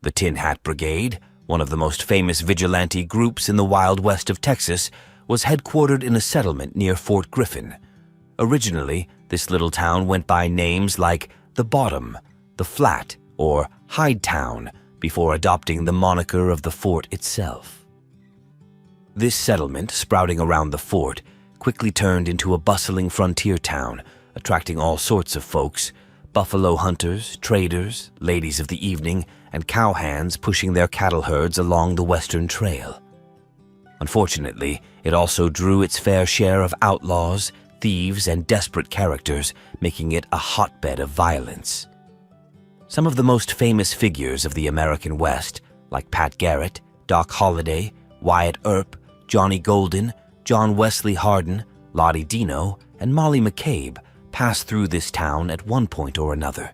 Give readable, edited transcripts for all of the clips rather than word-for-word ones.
The Tin Hat Brigade, one of the most famous vigilante groups in the Wild West of Texas, was headquartered in a settlement near Fort Griffin. Originally, this little town went by names like The Bottom, The Flat, or Hidetown, before adopting the moniker of the fort itself. This settlement, sprouting around the fort, quickly turned into a bustling frontier town, attracting all sorts of folks: buffalo hunters, traders, ladies of the evening, and cowhands pushing their cattle herds along the Western Trail. Unfortunately, it also drew its fair share of outlaws, thieves, and desperate characters, making it a hotbed of violence. Some of the most famous figures of the American West, like Pat Garrett, Doc Holliday, Wyatt Earp, Johnny Golden, John Wesley Hardin, Lottie Dino, and Molly McCabe, passed through this town at one point or another.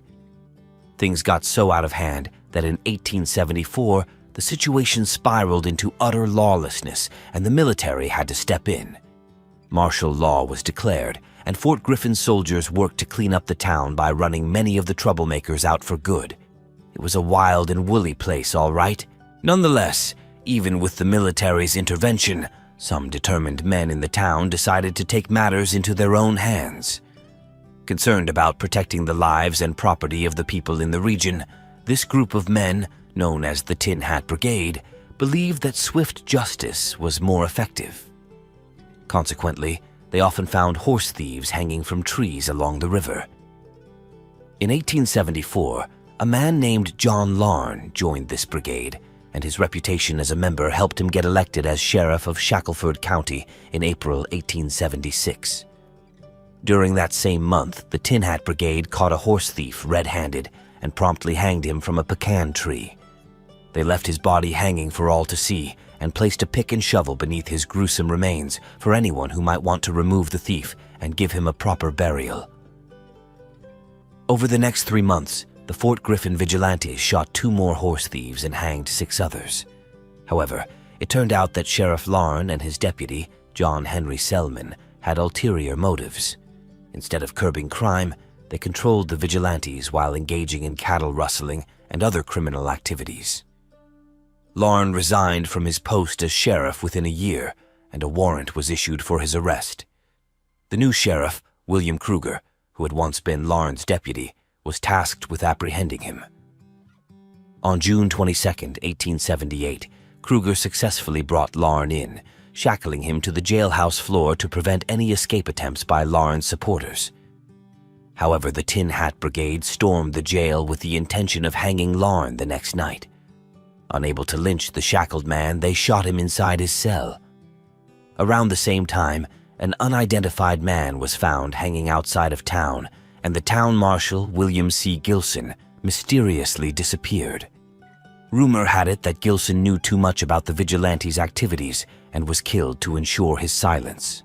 Things got so out of hand that in 1874, the situation spiraled into utter lawlessness and the military had to step in. Martial law was declared, and Fort Griffin soldiers worked to clean up the town by running many of the troublemakers out for good. It was a wild and woolly place, all right. Nonetheless, even with the military's intervention, some determined men in the town decided to take matters into their own hands. Concerned about protecting the lives and property of the people in the region, this group of men, known as the Tin Hat Brigade, believed that swift justice was more effective. Consequently, they often found horse thieves hanging from trees along the river. In 1874, a man named John Larn joined this brigade, and his reputation as a member helped him get elected as sheriff of Shackelford County in April 1876. During that same month, the Tin Hat Brigade caught a horse thief red-handed and promptly hanged him from a pecan tree. They left his body hanging for all to see and placed a pick and shovel beneath his gruesome remains for anyone who might want to remove the thief and give him a proper burial. Over the next 3 months, the Fort Griffin vigilantes shot 2 more horse thieves and hanged 6 others. However, it turned out that Sheriff Larn and his deputy, John Henry Selman, had ulterior motives. Instead of curbing crime, they controlled the vigilantes while engaging in cattle rustling and other criminal activities. Larn resigned from his post as sheriff within a year, and a warrant was issued for his arrest. The new sheriff, William Kruger, who had once been Larn's deputy, was tasked with apprehending him. On June 22, 1878, Kruger successfully brought Larn in, shackling him to the jailhouse floor to prevent any escape attempts by Larn's supporters. However, the Tin Hat Brigade stormed the jail with the intention of hanging Larn the next night. Unable to lynch the shackled man, they shot him inside his cell. Around the same time, an unidentified man was found hanging outside of town, and the town marshal, William C. Gilson, mysteriously disappeared. Rumor had it that Gilson knew too much about the vigilantes' activities and was killed to ensure his silence.